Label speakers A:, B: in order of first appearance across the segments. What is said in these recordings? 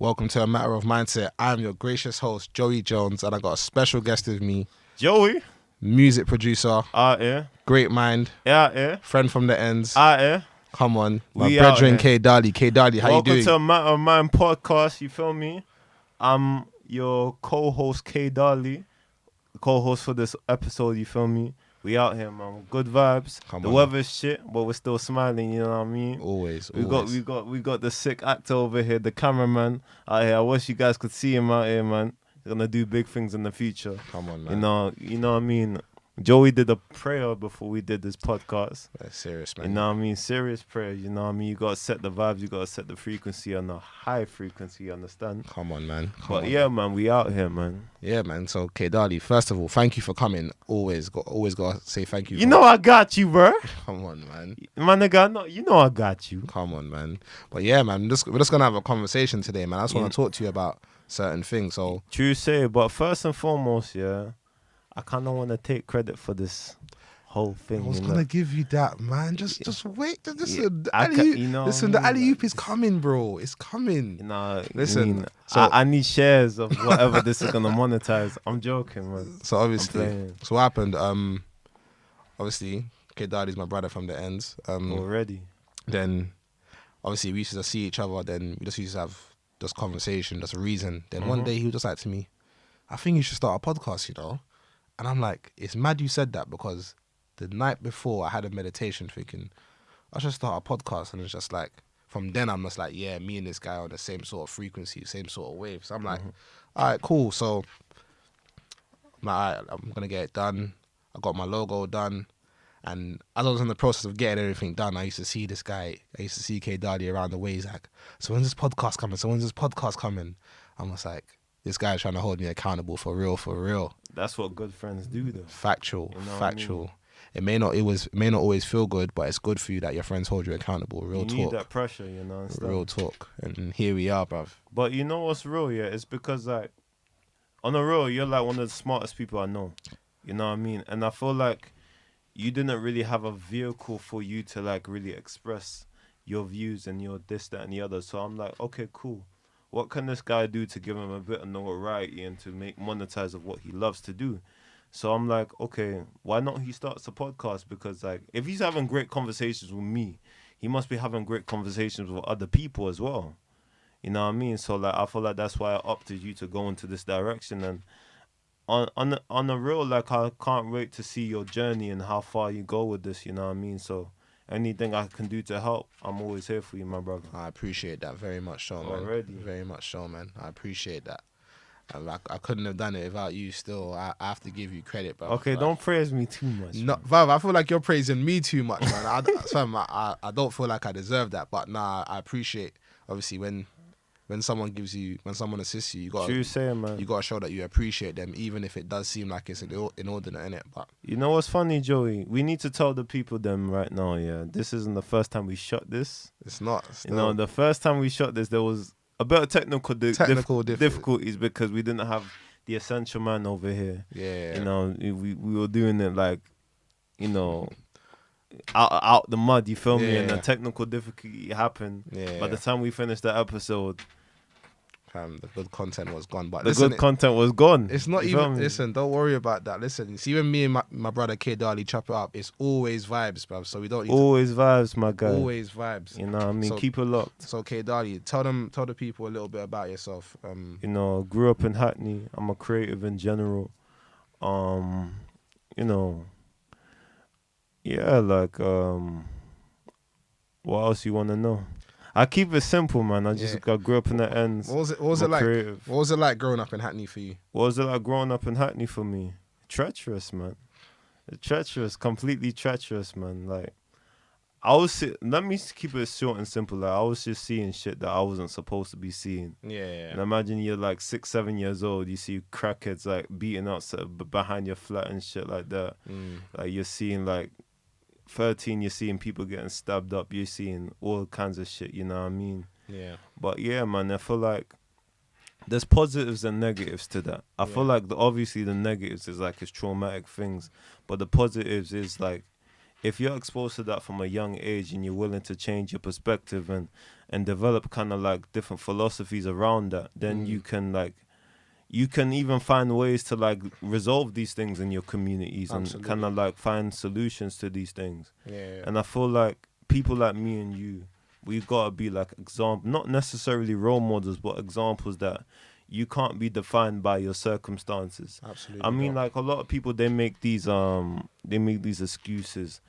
A: Welcome to A Matter of Mindset. I'm your gracious host, Joey Jones, and I got a special guest with me,
B: Joey.
A: Music producer.
B: Yeah.
A: Great mind.
B: Yeah.
A: Friend from the ends.
B: Yeah.
A: Come on. My
B: We
A: brethren,
B: out here.
A: Kdali. Kdali, how
B: Welcome
A: you
B: to
A: doing?
B: A Matter of Mind podcast, you feel me? I'm your co-host, Kdali. Co-host for this episode, you feel me? We out here, man. Good vibes. The weather's shit, but we're still smiling, you know what I mean?
A: Always.
B: We got the sick actor over here, the cameraman out here. I wish you guys could see him out here, man. He's gonna do big things in the future.
A: Come on, man.
B: You know what I mean? Joey did a prayer before we did this podcast.
A: That's serious, man.
B: You know what I mean? Serious prayer, you know what I mean? You gotta set the vibes, you gotta set the frequency on a high frequency, you understand?
A: Come on, man.
B: Yeah, man, we out here, man.
A: Yeah, man. So, Kdali, first of all, thank you for coming. Always gotta say thank you.
B: You know I got you, bro.
A: Come on, man.
B: My nigga, you know I got you.
A: Come on, man. But yeah, man, we're just gonna have a conversation today, man. I just want to talk to you about certain things. So
B: true say, but first and foremost, yeah, I kind of want to take credit for this whole thing.
A: I was gonna give you that, man. Just wait. Listen, the
B: listen,
A: the alley-oop is coming, bro. It's coming.
B: You know,
A: listen.
B: I need shares of whatever this is gonna monetize. I'm joking, man.
A: So obviously, so what happened? Obviously, Kdali is my brother from the ends.
B: Already.
A: Then, obviously, we used to see each other. Then we just used to have this conversation, just a reason. Then one day he was just like to me, "I think you should start a podcast," you know. And I'm like, it's mad you said that, because the night before I had a meditation thinking, I should start a podcast. And it's just like, from then I'm just like, yeah, me and this guy are on the same sort of frequency, same sort of wave. So I'm like, all right, cool. So I'm like, all right, I'm going to get it done. I got my logo done. And as I was in the process of getting everything done, I used to see this guy, I used to see Kdali around the way. He's like, so when's this podcast coming? I'm just like, this guy's trying to hold me accountable for real.
B: That's what good friends do, though.
A: Factual.
B: I mean?
A: It may not always feel good, but it's good for you that your friends hold you accountable. Real talk.
B: You need that pressure, you know.
A: Real talk. And here we are, bruv.
B: But you know what's real, yeah? It's because, like, on the real, you're like one of the smartest people I know. You know what I mean? And I feel like you didn't really have a vehicle for you to, like, really express your views and your this, that, and the other. So I'm like, okay, cool. What can this guy do to give him a bit of notoriety and to make monetize of what he loves to do? So I'm like, okay, why not he starts a podcast? Because, like, if he's having great conversations with me, he must be having great conversations with other people as well. You know what I mean? So, like, I feel like that's why I opted you to go into this direction. And on the real, like, I can't wait to see your journey and how far you go with this, you know what I mean? So anything I can do to help, I'm always here for you, my brother.
A: I appreciate that very much so, man.
B: Already.
A: Very much so, man. I appreciate that. I couldn't have done it without you still. I have to give you credit, bro.
B: Okay, don't praise me too much.
A: No, Vav, I feel like you're praising me too much, man. I don't feel like I deserve that, but nah, I appreciate, obviously, when someone assists you, you gotta show that you appreciate them, even if it does seem like it's inordinate, innit? But
B: you know what's funny, Joey? We need to tell the people them right now, yeah. This isn't the first time we shot this.
A: It's not. Still.
B: You know, the first time we shot this, there was a bit of technical difficulties because we didn't have the essential man over here.
A: Yeah.
B: You know, we were doing it like, you know, out the mud, you feel me? And the technical difficulty happened.
A: Yeah.
B: By the time we finished the episode,
A: the good content was gone. But
B: content was gone.
A: It's not even. Listen, don't worry about that. Listen, see, when me and my brother Kdali chop it up, it's always vibes, bruv. So we don't need
B: vibes, my guy.
A: Always vibes.
B: You know what I mean? Keep it locked.
A: So Kdali, tell the people a little bit about yourself.
B: You know, grew up in Hackney. I'm a creative in general. You know, yeah, like what else you want to know? I keep it simple, man. I grew up in the ends.
A: What was it like? Creative. What was it like growing up in Hackney for you?
B: What was it like growing up in Hackney for me? Treacherous, man. Completely treacherous, man. Like, let me keep it short and simple. Like, I was just seeing shit that I wasn't supposed to be seeing.
A: Yeah.
B: And imagine you're like 6, 7 years old. You see crackheads like beating out behind your flat and shit like that. Like, you're seeing like 13, you're seeing people getting stabbed up. You're seeing all kinds of shit, you know what I mean?
A: Yeah.
B: But yeah, man, I feel like there's positives and negatives to that. I feel like obviously the negatives is like it's traumatic things, but the positives is like if you're exposed to that from a young age and you're willing to change your perspective and develop kind of like different philosophies around that, then you can even find ways to like resolve these things in your communities and kind of like find solutions to these things.
A: Yeah.
B: And I feel like people like me and you, we gotta be like example, not necessarily role models, but examples that you can't be defined by your circumstances.
A: Absolutely.
B: I mean, like a lot of people, they make these excuses,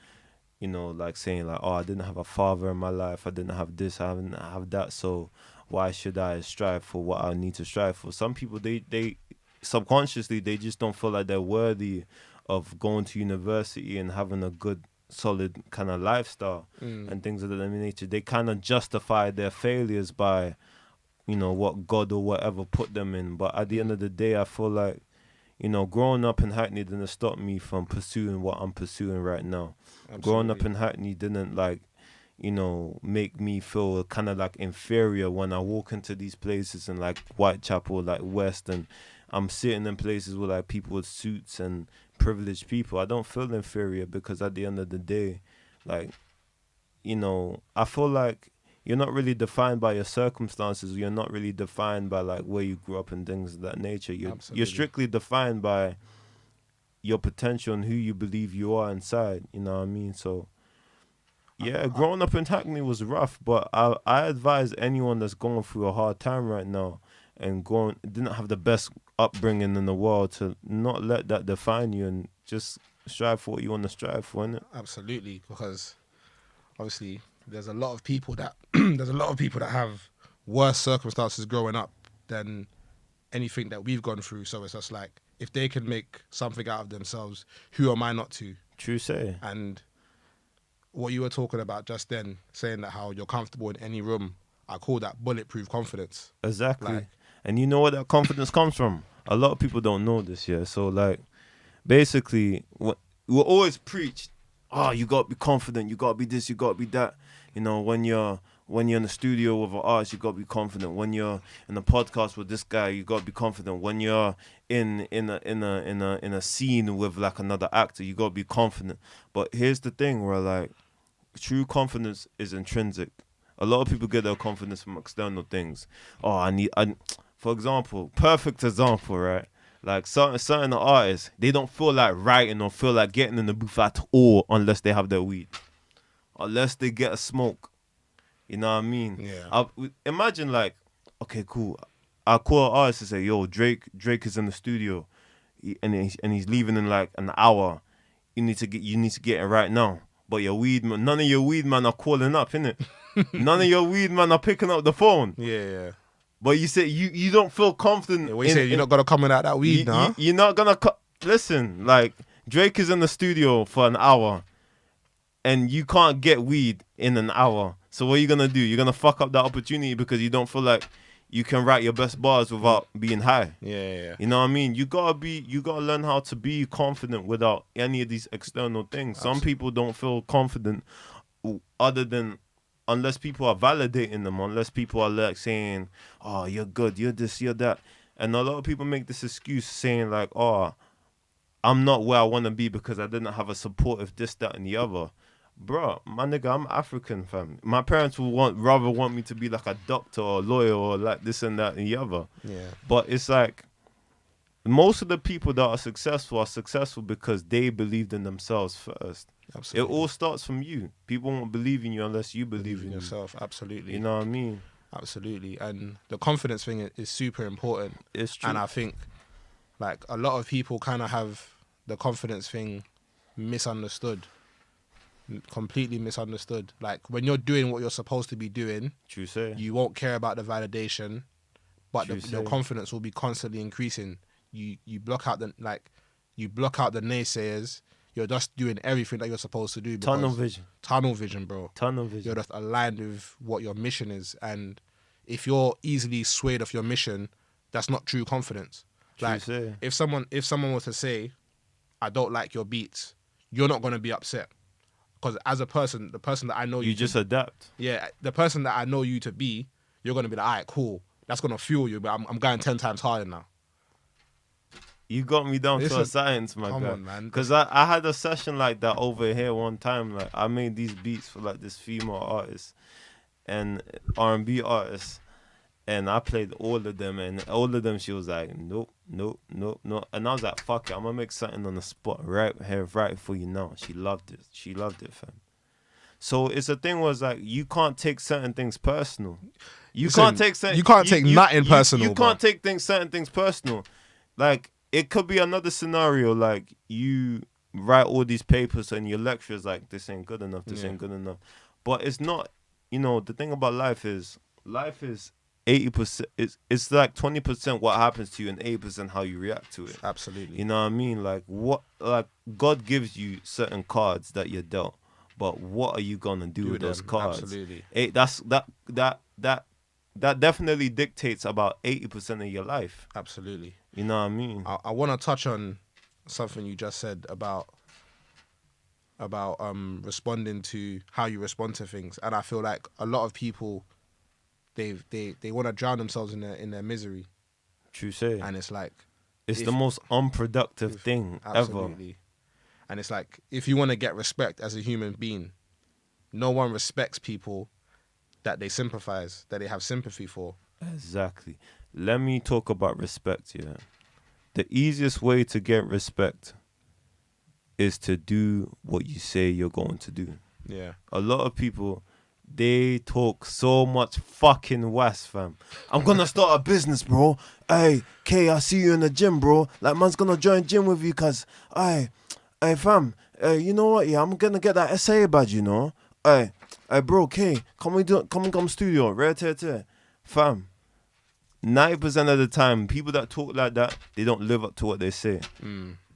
B: you know, like saying like, oh, I didn't have a father in my life, I didn't have this, I didn't have that, so why should I strive for what I need to strive for? Some people, they subconsciously, they just don't feel like they're worthy of going to university and having a good, solid kind of lifestyle and things of that nature. They kind of justify their failures by, you know, what God or whatever put them in. But at the end of the day, I feel like, you know, growing up in Hackney didn't stop me from pursuing what I'm pursuing right now. Absolutely. Growing up in Hackney didn't, like, you know, make me feel kind of like inferior when I walk into these places in like Whitechapel, like West, and I'm sitting in places with like people with suits and privileged people. I don't feel inferior because at the end of the day, like, you know, I feel like you're not really defined by your circumstances. You're not really defined by like where you grew up and things of that nature. You're strictly defined by your potential and who you believe you are inside. You know what I mean? So yeah, growing up in Hackney was rough, but I advise anyone that's going through a hard time right now and didn't have the best upbringing in the world to not let that define you and just strive for what you want to strive for, innit?
A: Absolutely, because obviously there's a lot of people that have worse circumstances growing up than anything that we've gone through. So it's just like, if they can make something out of themselves, who am I not to?
B: True say.
A: And what you were talking about just then, saying that how you're comfortable in any room, I call that bulletproof confidence.
B: Exactly.
A: Like,
B: and you know where that confidence comes from? A lot of people don't know this, yeah. So like, basically, we're always preached, oh, you got to be confident, you got to be this, you got to be that. You know, when you're in the studio with an artist, you got to be confident. When you're in a podcast with this guy, you got to be confident. When you're in a scene with like another actor, you got to be confident. But here's the thing, where like, true confidence is intrinsic. A lot of people get their confidence from external things. Oh, for example, perfect example, right? Like certain artists, they don't feel like writing or feel like getting in the booth at all unless they have their weed, unless they get a smoke. You know what I mean?
A: Yeah.
B: Imagine like, okay, cool. I call an artist and say, yo, Drake is in the studio, and he's leaving in like an hour. You need to get it right now. But your weed man, none of your weed man are calling up, innit? None of your weed man are picking up the phone.
A: Yeah.
B: But you say you don't feel confident.
A: Yeah, what you say? You're not gonna come in out that weed, nah?
B: You're not gonna listen. Like, Drake is in the studio for an hour, and you can't get weed in an hour. So what are you gonna do? You're gonna fuck up that opportunity because you don't feel like you can write your best bars without being high.
A: Yeah.
B: You know what I mean? You gotta learn how to be confident without any of these external things. Absolutely. Some people don't feel confident other than unless people are validating them, unless people are like saying, oh, you're good, you're this, you're that. And a lot of people make this excuse saying like, oh, I'm not where I want to be because I didn't have a supportive this, that, and the other. Bro, my nigga, I'm African, fam. My parents will rather want me to be like a doctor or a lawyer or like this and that and the other.
A: Yeah.
B: But it's like, most of the people that are successful because they believed in themselves first. Absolutely. It all starts from you. People won't believe in you unless you believe in
A: yourself. Absolutely.
B: You know what I mean?
A: Absolutely. And the confidence thing is super important.
B: It's true.
A: And I think like a lot of people kind of have the confidence thing misunderstood. Completely misunderstood. Like, when you're doing what you're supposed to be doing,
B: true say,
A: you won't care about the validation, but your confidence will be constantly increasing. You block out the naysayers. You're just doing everything that you're supposed to do.
B: Tunnel vision,
A: bro.
B: Tunnel vision.
A: You're just aligned with what your mission is, and if you're easily swayed off your mission, that's not true confidence. Like, if someone was to say, I don't like your beats, you're not gonna be upset. Because as a person, the person that I know
B: you just adapt.
A: Yeah, the person that I know you to be, you're going to be like, all right, cool. That's going to fuel you, but I'm going 10 times harder now.
B: You got me down to a science, my guy. Come on, man. Because I had a session like that over here one time. Like, I made these beats for like this female artist. and R&B artists, and I played all of them, and all of them she was like, nope, nope, nope, nope. And I was like, fuck it, I'm gonna make something on the spot right here, right for you now. She loved it. She loved it, fam. So it's a thing was like, you can't take certain things personal. You
A: Listen,
B: can't take certain,
A: you can't take nothing personal,
B: You can't
A: bro.
B: take certain things personal. Like, it could be another scenario, like you write all these papers and your lecturer's like, this ain't good enough, this ain't good enough. But it's not, the thing about life is 80%, it's like 20% what happens to you and 80% how you react to it.
A: Absolutely.
B: You know what I mean? Like God gives you certain cards that you're dealt, but what are you gonna do with those cards?
A: Absolutely.
B: That definitely dictates about 80% of your life.
A: Absolutely.
B: You know what I mean?
A: I want to touch on something you just said about responding to how you respond to things, and I feel like a lot of people they want to drown themselves in their misery.
B: True say.
A: And it's like
B: it's the most unproductive thing
A: absolutely.
B: ever.
A: And it's like, if you want to get respect as a human being, no one respects people that they sympathize, that they have sympathy for.
B: Exactly. Let me talk about respect here. The easiest way to get respect is to do what you say you're going to do.
A: Yeah.
B: A lot of people, they talk so much fucking was, fam. I'm gonna start a business, bro. Hey, K, I see you in the gym, bro. Like, man's gonna join gym with you, cause, hey, fam, you know what? Yeah, I'm gonna get that SA badge, you know. Hey, bro, K, come studio, right, fam. 90% of the time, people that talk like that, they don't live up to what they say.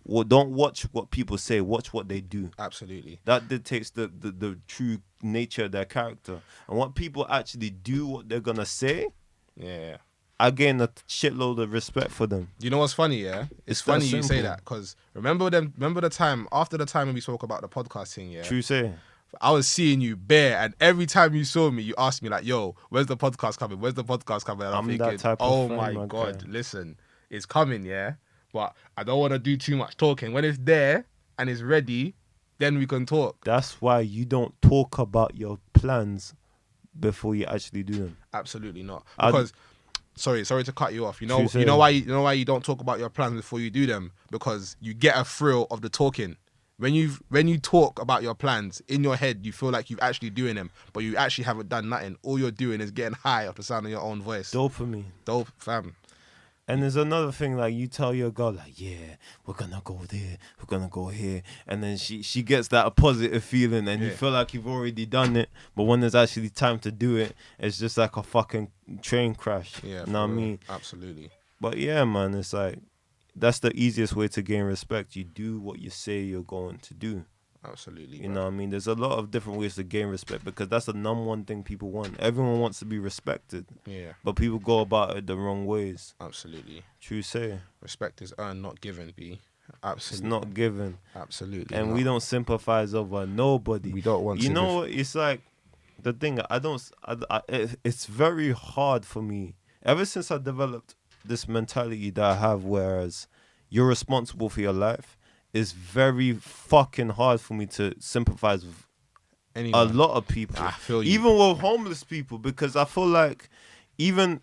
B: Well, don't watch what people say, watch what they do.
A: Absolutely.
B: That dictates the true nature of their character. And what people actually do, what they're gonna say,
A: yeah,
B: I gain a shitload of respect for them.
A: You know what's funny, yeah? It's funny you say that, because remember the time, after the time when we spoke about the podcast thing, yeah?
B: True say.
A: I was seeing you bare, and every time you saw me, you asked me like, yo, where's the podcast coming? Where's the podcast coming? And I'm thinking,
B: that type of
A: oh
B: friend,
A: my God,
B: guy.
A: listen, it's coming, yeah? But I don't want to do too much talking. When it's there and it's ready, then we can talk.
B: That's why you don't talk about your plans before you actually do them.
A: Absolutely not. Because sorry to cut you off. You know why you don't talk about your plans before you do them? Because you get a thrill of the talking. When you talk about your plans in your head, you feel like you're actually doing them, but you actually haven't done nothing. All you're doing is getting high off the sound of your own voice.
B: Dopamine.
A: Dope, fam.
B: And there's another thing, like, you tell your girl, like, yeah, we're gonna go there, we're gonna go here, and then she gets that positive feeling, and you feel like you've already done it, but when there's actually time to do it, it's just like a fucking train crash.
A: Yeah,
B: you know what I mean?
A: Absolutely.
B: But yeah, man, it's like, that's the easiest way to gain respect. You do what you say you're going to do.
A: Absolutely.
B: You know what I mean? There's a lot of different ways to gain respect, because that's the number one thing people want. Everyone wants to be respected.
A: Yeah.
B: But people go about it the wrong ways.
A: Absolutely.
B: True say.
A: Respect is earned, not given, B. Absolutely.
B: It's not given.
A: Absolutely.
B: And we don't sympathize over nobody.
A: We don't want to.
B: You know what? It's like, the thing, it's very hard for me. Ever since I developed this mentality that I have, whereas you're responsible for your life, it's very fucking hard for me to sympathize with a lot of people.
A: I feel you.
B: Even with homeless people, because I feel like, even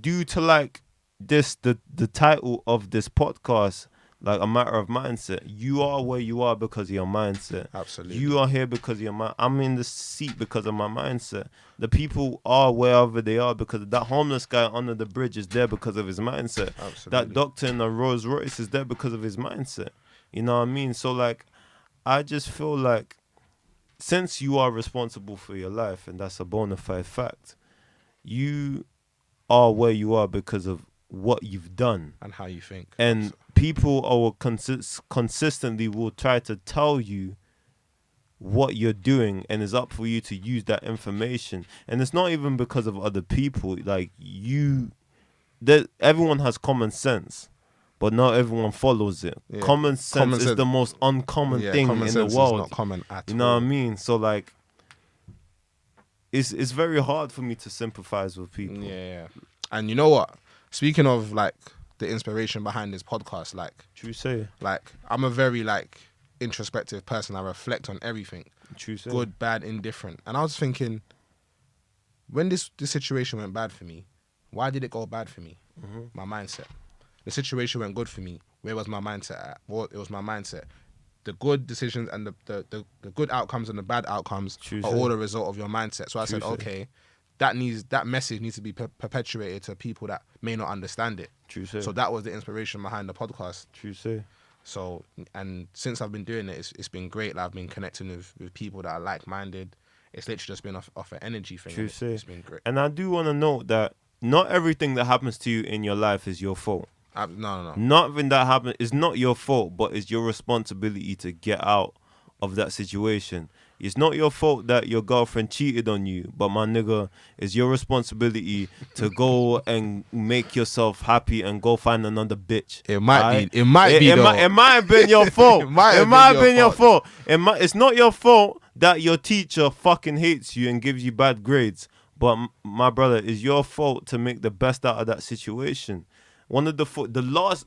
B: due to like this, the title of this podcast, like A Matter of Mindset, you are where you are because of your mindset.
A: Absolutely.
B: You are here because of your mind. I'm in the seat because of my mindset. The people are wherever they are because that homeless guy under the bridge is there because of his mindset.
A: Absolutely.
B: That doctor in the Rolls Royce is there because of his mindset. You know what I mean? So like, I just feel like, since you are responsible for your life, and that's a bona fide fact, you are where you are because of what you've done
A: and how you think.
B: And people are consistently will try to tell you what you're doing, and it's up for you to use that information. And it's not even because of other people. Like, everyone has common sense, but not everyone follows it. Yeah. Common sense is the most uncommon thing in the world.
A: Is not common at all.
B: You know what I mean? So like, it's very hard for me to sympathize with people.
A: Yeah. And you know what? Speaking of like the inspiration behind this podcast, like,
B: true say,
A: like, I'm a very like introspective person. I reflect on everything.
B: True say.
A: Good, bad, indifferent. And I was thinking, when this situation went bad for me, why did it go bad for me?
B: Mm-hmm.
A: My mindset. The situation went good for me. Where was my mindset at? Well, it was my mindset. The good decisions and the good outcomes and the bad outcomes
B: True
A: are
B: say.
A: all a result of your mindset. So I
B: True
A: said,
B: say.
A: okay, that message needs to be perpetuated to people that may not understand it.
B: True say.
A: So that was the inspiration behind the podcast.
B: True say.
A: So, and since I've been doing it, it's been great. Like, I've been connecting with people that are like-minded. It's literally just been off an energy thing.
B: True say.
A: It's been great.
B: And I do want to note that not everything that happens to you in your life is your fault.
A: No.
B: Nothing that happens is not your fault, but it's your responsibility to get out of that situation. It's not your fault that your girlfriend cheated on you, but my nigga, it's your responsibility to go and make yourself happy and go find another bitch.
A: It might
B: right?
A: be. It might be.
B: It might have been your fault.
A: It might have
B: been your fault. It's not your fault that your teacher fucking hates you and gives you bad grades. But my brother, it's your fault to make the best out of that situation. One of the last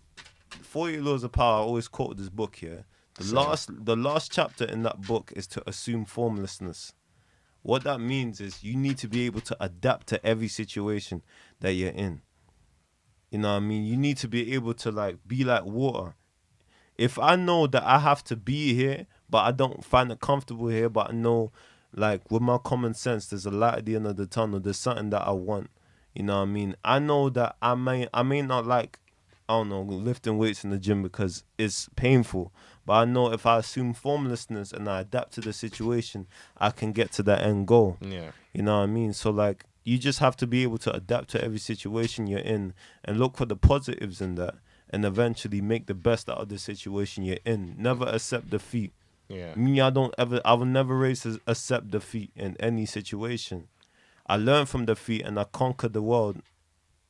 B: 40 Laws of Power, I always quote this book here. The last chapter in that book is to assume formlessness. What that means is you need to be able to adapt to every situation that you're in. You know what I mean? You need to be able to like be like water. If I know that I have to be here, but I don't find it comfortable here, but I know like with my common sense, there's a light at the end of the tunnel. There's something that I want. You know what I mean? I know that I may not like, I don't know, lifting weights in the gym because it's painful. But I know if I assume formlessness and I adapt to the situation, I can get to that end goal.
A: Yeah.
B: You know what I mean? So like, you just have to be able to adapt to every situation you're in and look for the positives in that and eventually make the best out of the situation you're in. Never accept defeat.
A: Yeah.
B: Me, I will never accept defeat in any situation. I learn from defeat and I conquer the world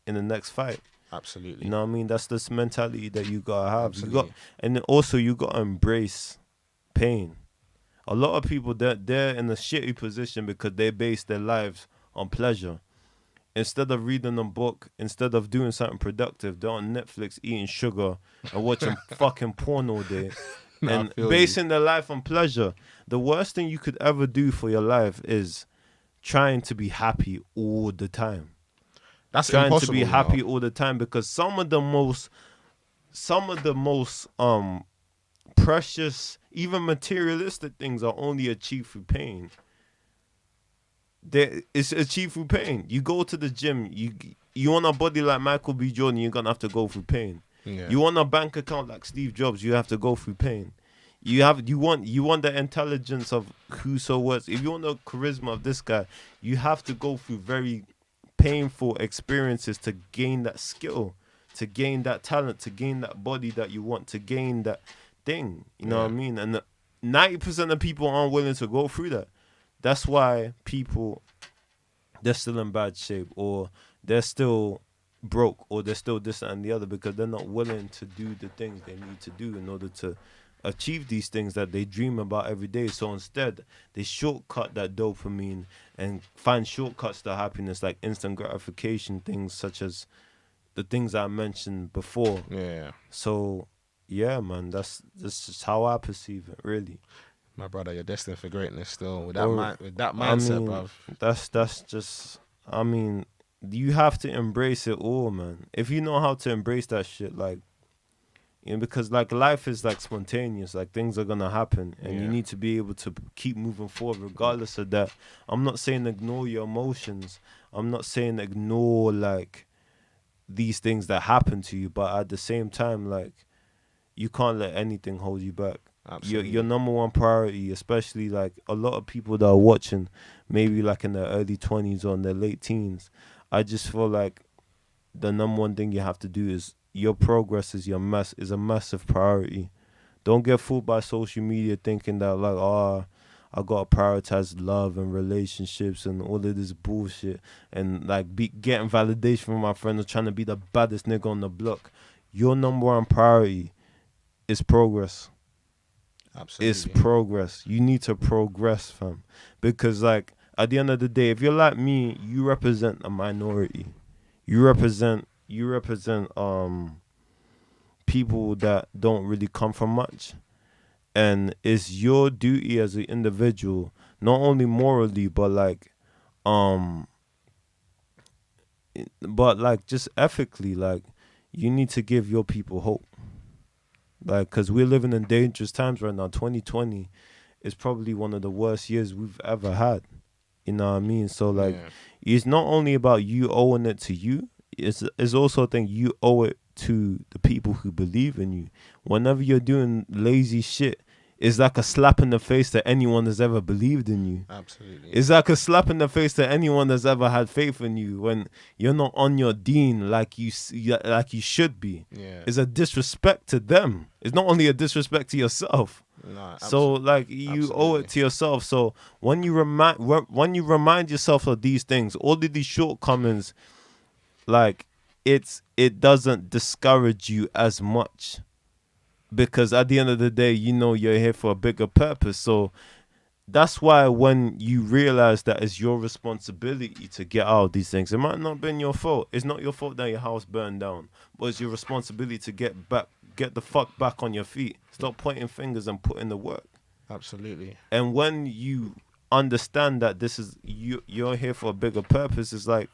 B: in the next fight.
A: Absolutely.
B: You know what I mean? That's this mentality that you gotta have.
A: Absolutely.
B: And then also you gotta embrace pain. A lot of people they're in a shitty position because they base their lives on pleasure. Instead of reading a book, instead of doing something productive, they're on Netflix eating sugar and watching fucking porn all day. And basing their life on pleasure. The worst thing you could ever do for your life is trying to be happy all the time.
A: That's
B: trying
A: impossible,
B: to be happy all the time, because some of the most precious, even materialistic things are only achieved through pain. It's achieved through pain. You go to the gym, you want a body like Michael B. Jordan, you're gonna have to go through pain.
A: Yeah.
B: You want a bank account like Steve Jobs, you have to go through pain. You want the intelligence of whoso was. If you want the charisma of this guy, you have to go through very painful experiences to gain that skill, to gain that talent, to gain that body that you want, to gain that thing. You know what I mean? And 90% of people aren't willing to go through that. That's why people, they're still in bad shape, or they're still broke, or they're still this and the other, because they're not willing to do the things they need to do in order to achieve these things that they dream about every day. So instead, they shortcut that dopamine and find shortcuts to happiness, like instant gratification things, such as the things I mentioned before.
A: Yeah.
B: So, yeah, man, that's just how I perceive it, really.
A: My brother, you're destined for greatness still. With that mindset, bruv.
B: That's just, I mean, you have to embrace it all, man. If you know how to embrace that shit, like, you know, because like life is like spontaneous, like things are gonna happen, and you need to be able to keep moving forward regardless of that. I'm not saying ignore your emotions. I'm not saying ignore like these things that happen to you, but at the same time, like, you can't let anything hold you back.
A: Absolutely.
B: Your number one priority, especially like a lot of people that are watching, maybe like in their early 20s or in their late teens, I just feel like the number one thing you have to do is your progress is a massive priority. Don't get fooled by social media thinking that like, I gotta prioritize love and relationships and all of this bullshit, and like getting validation from my friends or trying to be the baddest nigga on the block. Your number one priority is progress.
A: Absolutely.
B: It's progress. You need to progress, fam. Because like at the end of the day, if you're like me, you represent a minority. You represent people that don't really come from much. And it's your duty as an individual, not only morally, but like but like just ethically, like you need to give your people hope. Like, because we're living in dangerous times right now. 2020 is probably one of the worst years we've ever had. You know what I mean? So like, it's not only about you owing it to you. It's also a thing you owe it to the people who believe in you. Whenever you're doing lazy shit, it's like a slap in the face to anyone that's ever believed in you.
A: Absolutely.
B: It's like a slap in the face to anyone that's ever had faith in you when you're not on your deen like you should be.
A: Yeah.
B: It's a disrespect to them. It's not only a disrespect to yourself.
A: No,
B: so like you owe it to yourself. So when you remind yourself of these things, all of these shortcomings, like it doesn't discourage you as much. Because at the end of the day, you know you're here for a bigger purpose. So that's why when you realize that it's your responsibility to get out of these things, it might not have been your fault. It's not your fault that your house burned down, but it's your responsibility to get the fuck back on your feet. Stop pointing fingers and put in the work.
A: Absolutely.
B: And when you understand that this is you're here for a bigger purpose, it's like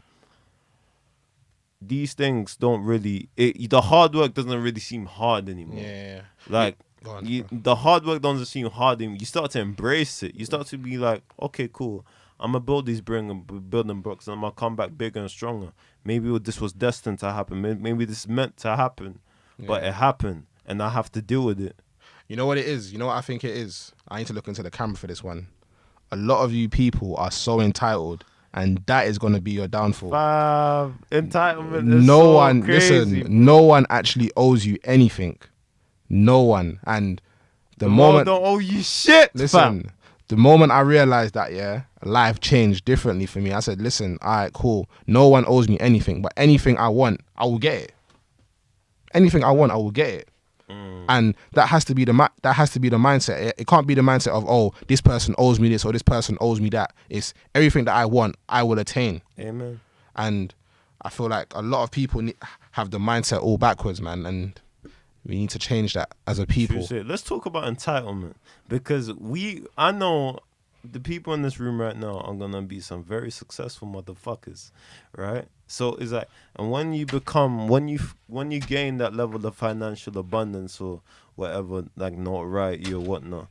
B: these things don't really the hard work doesn't really seem hard anymore.
A: Yeah.
B: Like the hard work doesn't seem hard anymore. You start to embrace it. You start to be like, okay, cool. I'm gonna build these building blocks, and I'm gonna come back bigger and stronger. Maybe this was destined to happen. Maybe this is meant to happen, but it happened, and I have to deal with it.
A: You know what it is? You know what I think it is? I need to look into the camera for this one. A lot of you people are so entitled, and that is going to be your downfall.
B: Entitlement is so crazy.
A: Listen, no one actually owes you anything. No one. And the moment
B: don't owe you shit.
A: Listen, the moment I realized that, life changed differently for me. I said, listen, all right, cool. No one owes me anything, but anything I want, I will get it. Anything I want, I will get it. And that has to be the mindset. It can't be the mindset of, oh, this person owes me this or this person owes me that. It's everything that I want, I will attain.
B: Amen.
A: And I feel like a lot of people have the mindset all backwards, man. And we need to change that as a people.
B: Let's talk about entitlement, because I know the people in this room right now are gonna be some very successful motherfuckers, right? So it's like, and when you gain that level of financial abundance or whatever, like notoriety or whatnot,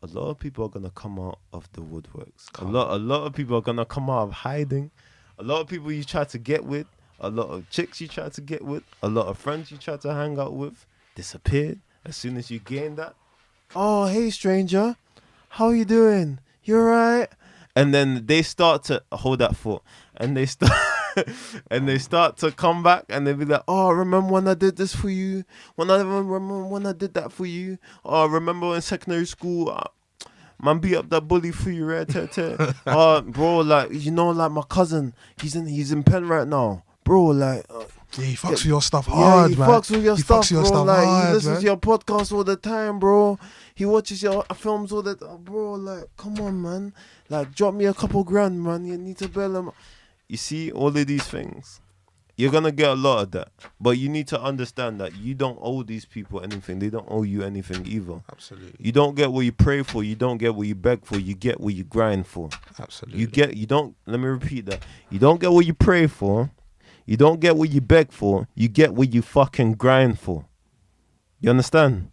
B: a lot of people are gonna come out of the woodworks. A lot of people are gonna come out of hiding. A lot of people you try to get with, a lot of chicks you try to get with, a lot of friends you try to hang out with, disappeared as soon as you gain that. Oh, hey stranger, how you doing? You alright? And then they start to hold that thought, and they start to come back, and they be like, oh, remember when I did this for you? Remember when I did that for you? Oh, remember in secondary school, man beat up that bully for you, right? Oh, bro, like, you know, like my cousin, he's in pen right now, bro, like.
A: Yeah, he fucks with your stuff hard, man.
B: He fucks with your stuff, bro. Like, he listens to your podcast all the time, bro. He watches your films all the time, bro. Like, come on, man. Like, drop me a couple grand, man. You need to bail him. You see, all of these things. You're going to get a lot of that. But you need to understand that you don't owe these people anything. They don't owe you anything either.
A: Absolutely.
B: You don't get what you pray for. You don't get what you beg for. You get what you grind for.
A: Absolutely.
B: Let me repeat that. You don't get what you pray for. You don't get what you beg for. You get what you fucking grind for. You understand?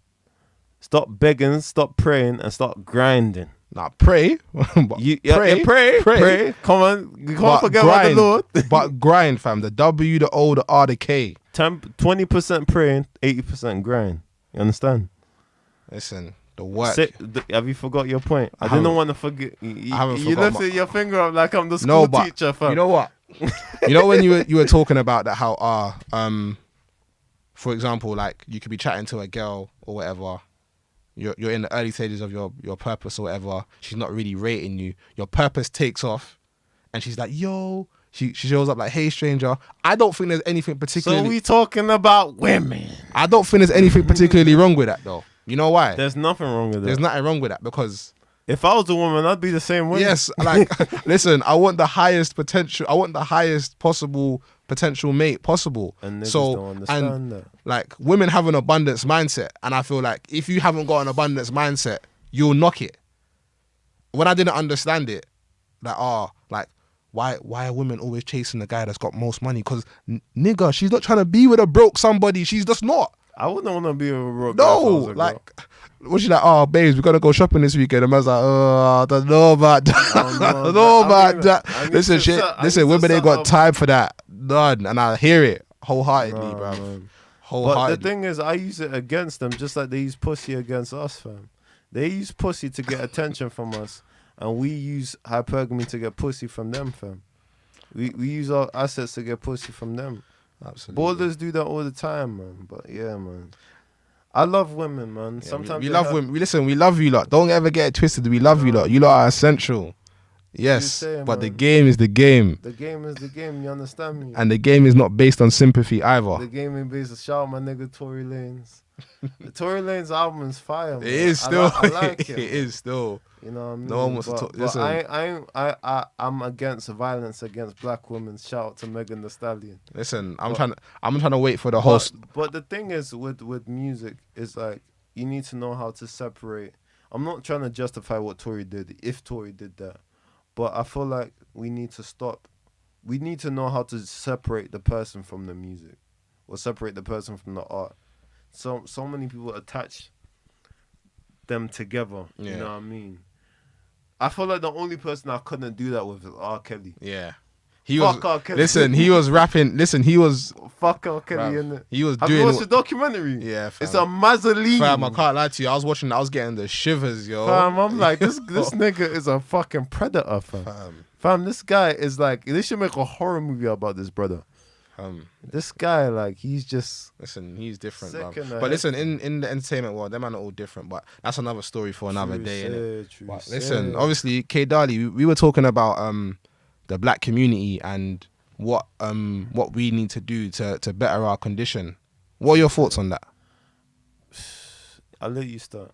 B: Stop begging, stop praying, and start grinding.
A: Nah, pray.
B: Pray. Come on. You can't forget about the Lord.
A: But grind, fam. The W, the O, the R, the K.
B: 20% praying, 80% grind. You understand?
A: Listen, the work.
B: Have you forgot your point? I didn't want to forget. You lifted your finger up like I'm the school teacher, fam.
A: You know what? You know when you were talking about that, how for example, like you could be chatting to a girl or whatever, you're in the early stages of your purpose or whatever, she's not really rating you, your purpose takes off and she's like, yo, she shows up like, hey stranger. I don't think there's anything particularly.
B: So we talking about women.
A: I don't think there's anything particularly wrong with that though. You know why?
B: There's nothing wrong with that.
A: There's nothing wrong with that, because
B: if I was a woman, I'd be the same way.
A: Yes, like, listen, I want the highest potential. I want the highest possible potential mate possible.
B: And niggas don't understand that.
A: Like, women have an abundance mindset, and I feel like if you haven't got an abundance mindset, you'll knock it. When I didn't understand it, like, why are women always chasing the guy that's got most money? Because nigga, she's not trying to be with a broke somebody. She's just not.
B: I wouldn't want to be a broke guy
A: No,
B: if I was a girl.
A: like, what's she like? Oh, babes, we gotta go shopping this weekend. And I was like, oh, I don't know about that. I don't know about that. Listen, women ain't got time for that. None. And I hear it wholeheartedly, bro.
B: Man.
A: Wholeheartedly.
B: But the thing is, I use it against them, just like they use pussy against us, fam. They use pussy to get attention from us, and we use hypergamy to get pussy from them, fam. We use our assets to get pussy from them.
A: Absolutely.
B: Ballers do that all the time, man. But yeah, man. I love women, man.
A: Yeah,
B: Sometimes
A: we love women. We love you lot. Don't ever get it twisted. We love you lot. You lot are essential. Yes,
B: saying,
A: but
B: man.
A: the game is the game.
B: The game is the game, you understand me?
A: And the game is not based on sympathy either.
B: The game is based on shout out my nigga Tory Lanez. The Tory Lanez album is fire, man.
A: It is still.
B: I like it.
A: It is still.
B: You know what I mean?
A: No one wants to talk.
B: But
A: Listen,
B: I'm against violence against black women. Shout out to Megan Thee Stallion.
A: listen, I'm trying to wait for the host.
B: But the thing is with music is like you need to know how to separate. I'm not trying to justify what Tory did, if Tory did that. But I feel like we need to stop. We need to know how to separate the person from the music, or separate the person from the art. So many people attach them together.
A: Yeah.
B: You know what I mean? I feel like the only person I couldn't do that with is R. Kelly.
A: Yeah.
B: Fuck R. Kelly.
A: Listen, he was rapping. Listen, he was.
B: Fuck R. Kelly, innit?
A: He was
B: Have
A: doing.
B: you watched the documentary?
A: Yeah, fam.
B: It's a mausoleum.
A: Fam, I can't lie to you. I was watching. I was getting the shivers, yo.
B: Fam, I'm like, this nigga is a fucking predator, fam. Fam, this guy is like, they should make a horror movie about this brother. This guy, like, he's just...
A: Listen, he's different, bro.
B: Sick in the
A: But
B: head.
A: listen, in the entertainment world, them man are all different. But that's another story for another day, innit? But listen, obviously, Kdali, we were talking about the black community and what we need to do to better our condition. What are your thoughts on that?
B: I'll let you start.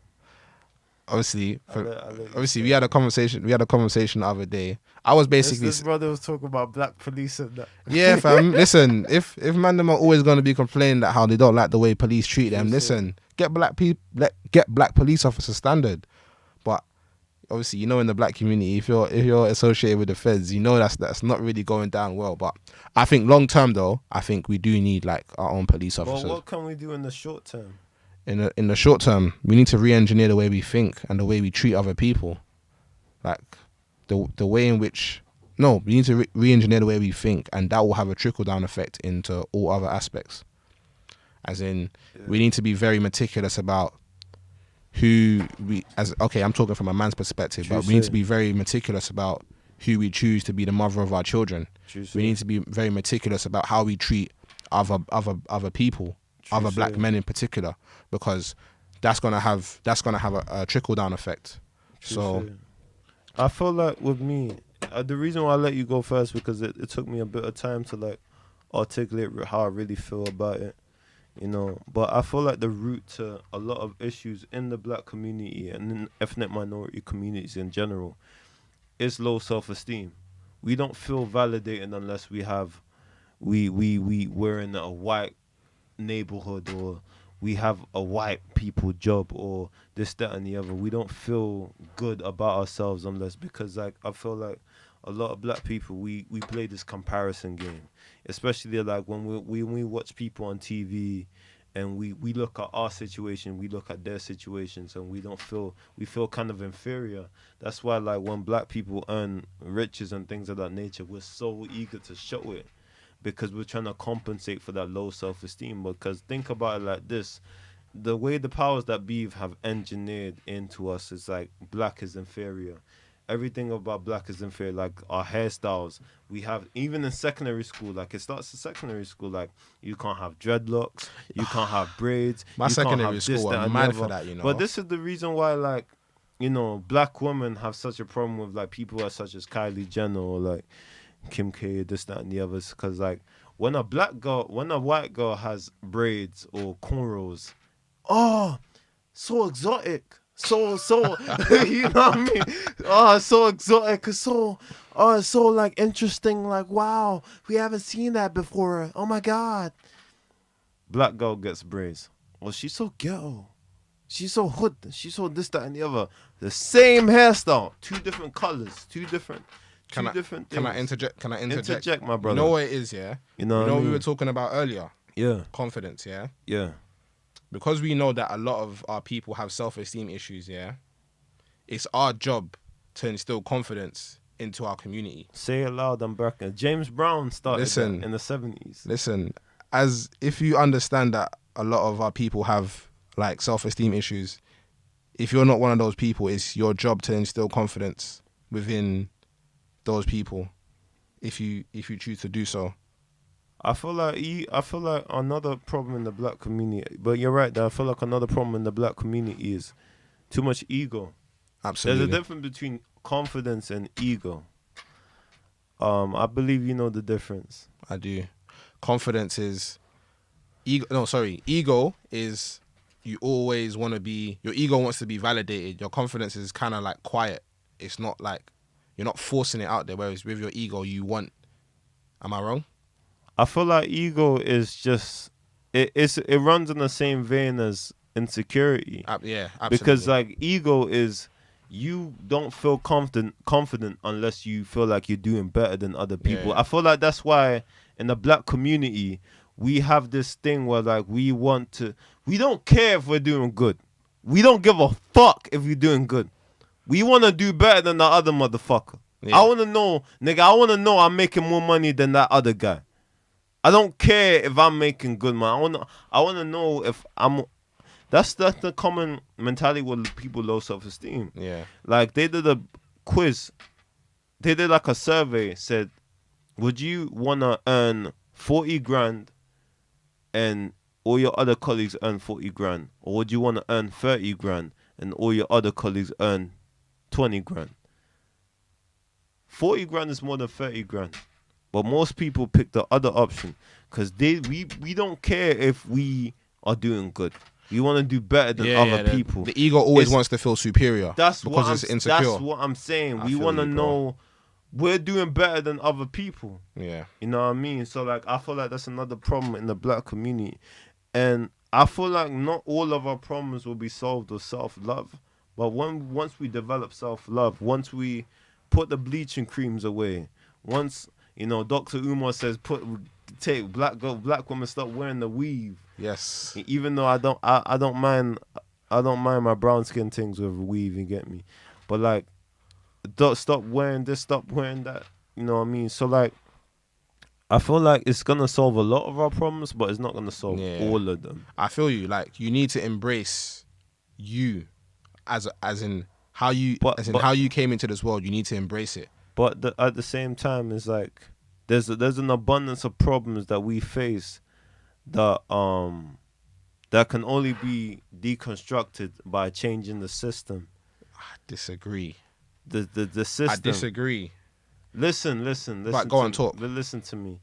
A: Obviously,
B: I'll let you
A: we
B: start.
A: had a conversation. We had a conversation the other day. I was basically
B: This brother was talking about black police and that.
A: yeah, fam. Listen, if man them are always going to be complaining that how they don't like the way police treat them, listen, get black police officers standard. But obviously, you know, in the black community, if you're associated with the feds, you know that's not really going down well. But I think long term though, I think we do need like our own police officers.
B: Well, what can we do in the short term?
A: In the short term, we need to re-engineer the way we think and the way we treat other people. Like the way in which we need to re-engineer the way we think, and that will have a trickle-down effect into all other aspects. As in, we need to be very meticulous about who we I'm talking from a man's perspective, but we need to be very meticulous about who we choose to be the mother of our children. We need to be very meticulous about how we treat other people, other black men in particular, because that's gonna have a trickle down effect.
B: I feel like with me, the reason why I let you go first because it took me a bit of time to like articulate how I really feel about it, you know. But I feel like the root to a lot of issues in the black community and in ethnic minority communities in general is low self-esteem. We don't feel validated unless we're in a white neighborhood or we have a white people job or this, that, and the other. We don't feel good about ourselves unless, because like I feel like a lot of black people, we play this comparison game, especially like when we watch people on TV and we look at our situation, we look at their situations, and we feel kind of inferior. That's why like when black people earn riches and things of that nature, we're so eager to show it, because we're trying to compensate for that low self-esteem. Because think about it like this, the way the powers that be have engineered into us is like black is inferior. Everything about black is inferior, like our hairstyles. We have, even in secondary school, like it starts in secondary school, like you can't have dreadlocks, you can't have braids.
A: My secondary
B: can't have
A: school,
B: this, that,
A: I'm
B: and
A: mad
B: the
A: for
B: other.
A: that, you know.
B: But this is the reason why, like, you know, black women have such a problem with like people as such as Kylie Jenner or like Kim K, this, that, and the others, because like when a white girl has braids or cornrows, oh, so exotic, so you know what I mean? Oh, it's so exotic, it's so like interesting, like wow, we haven't seen that before. Oh my god. Black girl gets braids. Well, she's so ghetto. She's so hood. She's so this, that, and the other. The same hairstyle, two different colors, two different two different things.
A: Can I interject? Can I interject?
B: Interject, my brother.
A: You know what it is, yeah?
B: You know
A: what
B: what I
A: we were
B: mean?
A: talking about earlier?
B: Yeah.
A: Confidence, yeah?
B: Yeah.
A: Because we know that a lot of our people have self-esteem issues, yeah? It's our job to instill confidence into our community.
B: Say it loud and bracken. James Brown started that in the 70s.
A: Listen, as if you understand that a lot of our people have like self-esteem issues, if you're not one of those people, it's your job to instill confidence within those people if you choose to do so.
B: I feel like another problem in the black community, but you're right, that I feel like another problem in the black community is too much ego.
A: Absolutely.
B: There's a difference between confidence and ego. I believe you know the difference.
A: I do. Confidence is ego. No, sorry. Ego is you always want to be. Your ego wants to be validated. Your confidence is kind of like quiet. It's not like you're not forcing it out there. Whereas with your ego, you want. Am I wrong?
B: I feel like ego is just it runs in the same vein as insecurity.
A: Yeah, absolutely.
B: Because like ego is you don't feel confident unless you feel like you're doing better than other people.
A: Yeah.
B: I feel like that's why in the black community we have this thing where like we don't care if we're doing good. We don't give a fuck if we're doing good. We want to do better than the other motherfucker. Yeah. I want to know, nigga, I'm making more money than that other guy. I don't care if I'm making good money. I want to know if I'm. That's the common mentality with people low self-esteem.
A: Yeah.
B: Like they did a quiz. They did like a survey. Said, would you want to earn 40 grand and all your other colleagues earn 40 grand? Or would you want to earn 30 grand and all your other colleagues earn 20 grand? 40 grand is more than 30 grand. But most people pick the other option because we don't care if we are doing good. We want to do better than other people.
A: The ego always wants to feel superior because it's insecure.
B: That's what I'm saying. We want to know we're doing better than other people.
A: Yeah.
B: You know what I mean? So like I feel like that's another problem in the black community. And I feel like not all of our problems will be solved with self-love. But once we develop self-love, once we put the bleaching creams away, once... You know, Dr. Umar says take black women stop wearing the weave.
A: Yes.
B: Even though I don't mind my brown skin things with weave, you get me? But like stop wearing this, stop wearing that. You know what I mean? So like I feel like it's gonna solve a lot of our problems, but it's not gonna solve all of them.
A: I feel you. Like you need to embrace you as in how you how you came into this world. You need to embrace it.
B: But at the same time, it's like there's an abundance of problems that we face that can only be deconstructed by changing the system.
A: I disagree.
B: The system.
A: I disagree.
B: Listen.
A: Right, go on, talk.
B: Listen to me.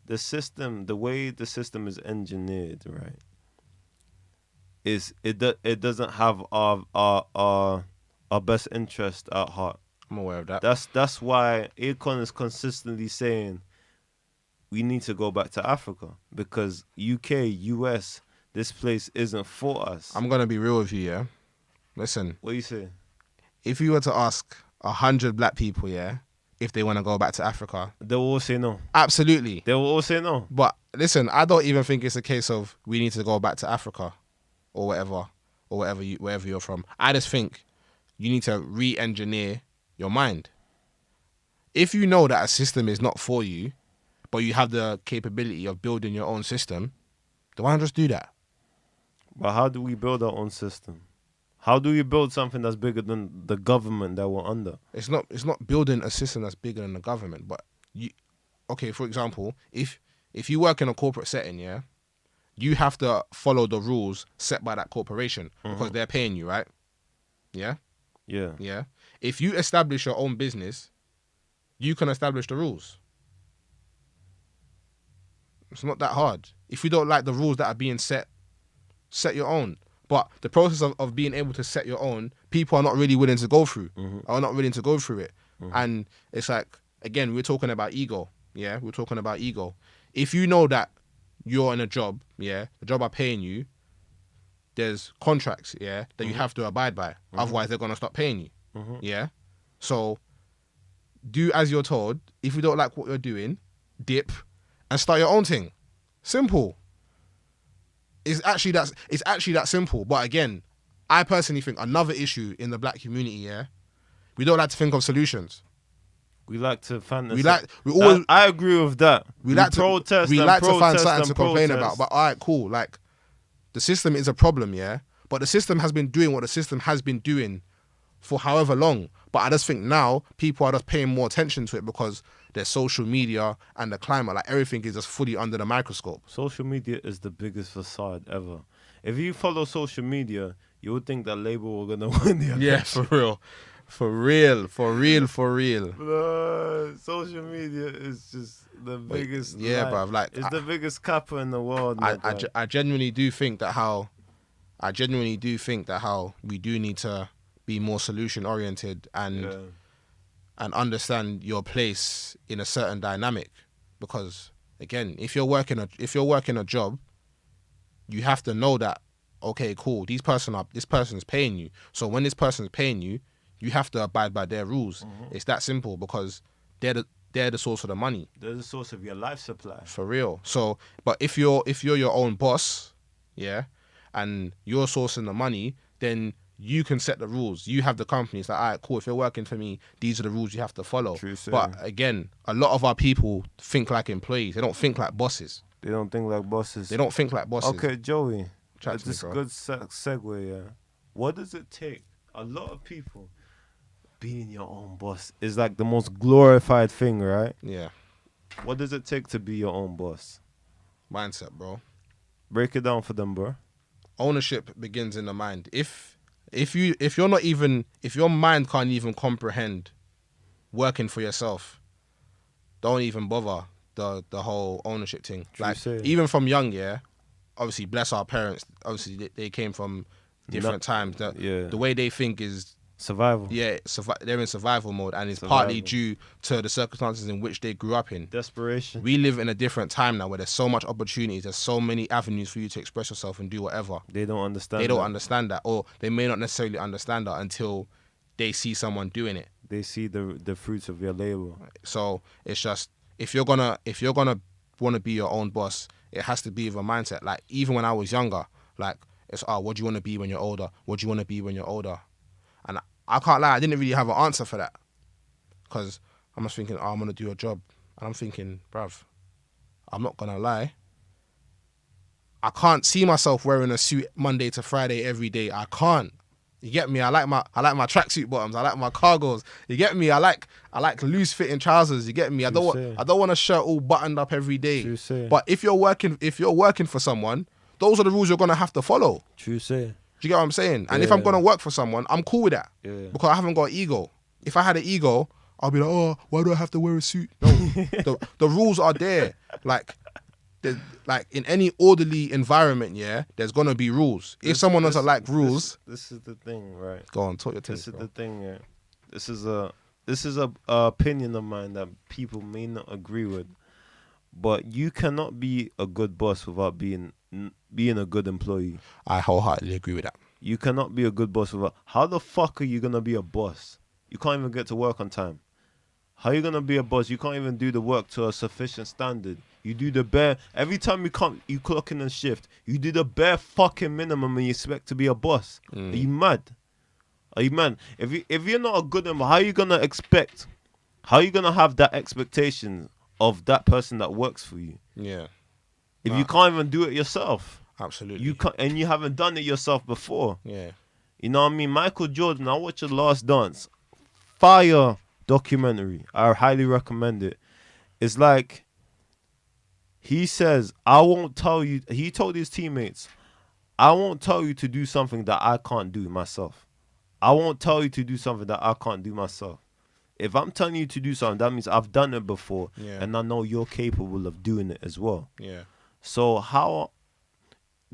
B: The system, the way the system is engineered, right? It doesn't have our best interest at heart.
A: I'm aware of that.
B: That's why Akon is consistently saying we need to go back to Africa because UK, US, this place isn't for us.
A: I'm gonna be real with you, yeah. Listen.
B: What you say?
A: If you were to ask 100 black people, yeah, if they want to go back to Africa,
B: they will all say no.
A: Absolutely.
B: They will all say no.
A: But listen, I don't even think it's a case of we need to go back to Africa or wherever you're from. I just think you need to re-engineer your mind. If you know that a system is not for you, but you have the capability of building your own system, then why not just do that?
B: But how do we build our own system? How do we build something that's bigger than the government that we're under?
A: It's not building a system that's bigger than the government, but for example, if you work in a corporate setting, yeah, you have to follow the rules set by that corporation because they're paying you, right? Yeah?
B: Yeah.
A: Yeah. If you establish your own business, you can establish the rules. It's not that hard. If you don't like the rules that are being set your own. But the process of being able to set your own, people are not really willing to go through. Are not willing to go through it. And it's like, again, we're talking about ego. Yeah, we're talking about ego. If you know that you're in a job, yeah, the job are paying you, there's contracts, yeah, that you have to abide by. Otherwise, they're going to stop paying you. Yeah? So do as you're told. If you don't like what you're doing, dip and start your own thing. Simple. It's actually that simple. But again, I personally think another issue in the black community, yeah, we don't like to think of solutions.
B: We like to
A: fantasize.
B: I agree with that.
A: We like
B: protest.
A: We like to find something to complain
B: protest.
A: about. But all right, cool. Like, the system is a problem, yeah. But the system has been doing what the system has been doing for however long. But I just think now people are just paying more attention to it because there's social media and the climate. Like, everything is just fully under the microscope.
B: Social media is the biggest facade ever. If you follow social media, you would think that Labour were gonna win the election.
A: Yeah, for real. For real.
B: Social media is just the biggest.
A: Yeah, bruv. Like,
B: it's the biggest capper in the world.
A: I genuinely do think that how we do need to be more solution oriented and understand your place in a certain dynamic. Because again, if you're working a job, you have to know that, okay, cool, this person's paying you. So when this person's paying you, you have to abide by their rules. Mm-hmm. It's that simple because they're the source of the money.
B: They're the source of your life supply.
A: For real. So, but if you're your own boss, yeah, and you're sourcing the money, then you can set the rules. You have the company. It's like, all right, cool. If you're working for me, these are the rules you have to follow.
B: True.
A: But again, a lot of our people think like employees. They don't think like bosses.
B: They don't think like bosses.
A: Okay,
B: Joey.
A: This
B: is a good segue, yeah. What does it take? A lot of people being your own boss is like the most glorified thing, right?
A: Yeah.
B: What does it take to be your own boss?
A: Mindset, bro.
B: Break it down for them, bro.
A: Ownership begins in the mind. If your mind can't even comprehend working for yourself, don't even bother the whole ownership thing. Even from young, yeah. Obviously, bless our parents. Obviously, they came from different times. The way they think is
B: survival.
A: Yeah, they're in survival mode, and it's partly due to the circumstances in which they grew up in.
B: Desperation.
A: We live in a different time now where there's so much opportunities, there's so many avenues for you to express yourself and do whatever.
B: They don't understand
A: that, or they may not necessarily understand that until they see someone doing it.
B: They see the fruits of your labor.
A: So it's just, if you're gonna want to be your own boss, it has to be with a mindset. Like, even when I was younger, like, it's, what do you want to be when you're older? What do you want to be when you're older? And I can't lie, I didn't really have an answer for that. Because I'm just thinking, I'm going to do a job. And I'm thinking, bruv, I'm not going to lie. I can't see myself wearing a suit Monday to Friday every day. I can't. You get me? I like my tracksuit bottoms. I like my cargos. You get me? I like loose fitting trousers. You get me? I don't want a shirt all buttoned up every day. But if you're working for someone, those are the rules you're gonna have to follow.
B: True say.
A: Do you get what I'm saying? And if I'm gonna work for someone, I'm cool with that.
B: Yeah.
A: Because I haven't got ego. If I had an ego, I'll be like, oh, why do I have to wear a suit? No, the rules are there. Like in any orderly environment, yeah, there's gonna be rules. If someone doesn't like rules,
B: this is the thing, right?
A: Go on, talk your thing.
B: This is the thing, yeah. This is a opinion of mine that people may not agree with, but you cannot be a good boss without being a good employee.
A: I wholeheartedly agree with that.
B: You cannot be a good boss without. How the fuck are you gonna be a boss? You can't even get to work on time. How are you gonna be a boss? You can't even do the work to a sufficient standard. You do the bare. Every time you clock in a shift, you do the bare fucking minimum and you expect to be a boss. Are you mad? Are you mad? If you're not a good employee, how are you gonna expect? How are you gonna have that expectation of that person that works for you?
A: Yeah.
B: If you can't even do it yourself.
A: Absolutely.
B: You can't, and you haven't done it yourself before.
A: Yeah.
B: You know what I mean? Michael Jordan, I watched The Last Dance. Fire documentary. I highly recommend it. It's like, he says, I won't tell you. He told his teammates, I won't tell you to do something that I can't do myself. I won't tell you to do something that I can't do myself. If I'm telling you to do something, that means I've done it before, and I know you're capable of doing it as well.
A: Yeah.
B: So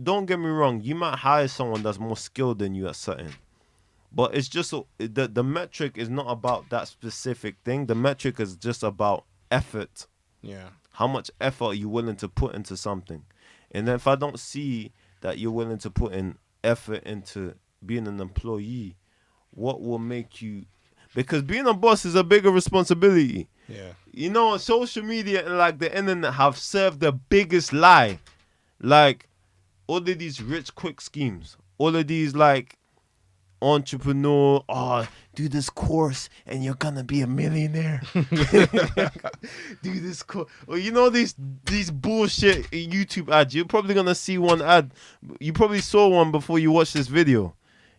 B: don't get me wrong, you might hire someone that's more skilled than you at something. But it's just, the metric is not about that specific thing. The metric is just about effort.
A: Yeah.
B: How much effort are you willing to put into something? And then if I don't see that you're willing to put in effort into being an employee, what will make you... because being a boss is a bigger responsibility.
A: Yeah.
B: You know, social media and like the internet have served the biggest lie. Like all of these rich quick schemes, all of these like entrepreneur, do this course and you're gonna be a millionaire. Do this course. Well, you know these bullshit YouTube ads. You're probably gonna see one ad. You probably saw one before you watched this video.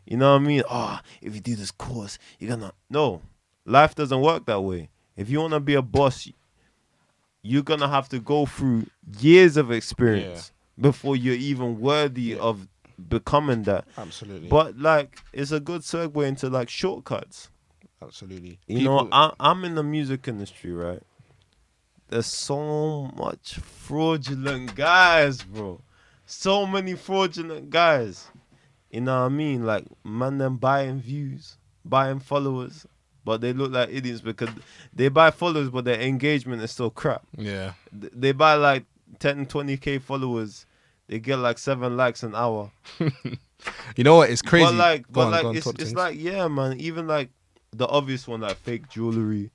B: You know what I mean? If you do this course, you're gonna. No, life doesn't work that way. If you wanna be a boss, you're gonna have to go through years of experience before you're even worthy of becoming that.
A: Absolutely.
B: But like, it's a good segue into like shortcuts.
A: Absolutely.
B: You know, I'm in the music industry, right? There's so much fraudulent guys, bro. So many fraudulent guys. You know what I mean? Like, man, them buying views, buying followers, but they look like idiots because they buy followers, but their engagement is still crap.
A: Yeah.
B: They buy like 10, 20K followers. They get like 7 likes an hour.
A: You know what? It's crazy.
B: It's like, yeah, man. Even like the obvious one, like fake jewelry,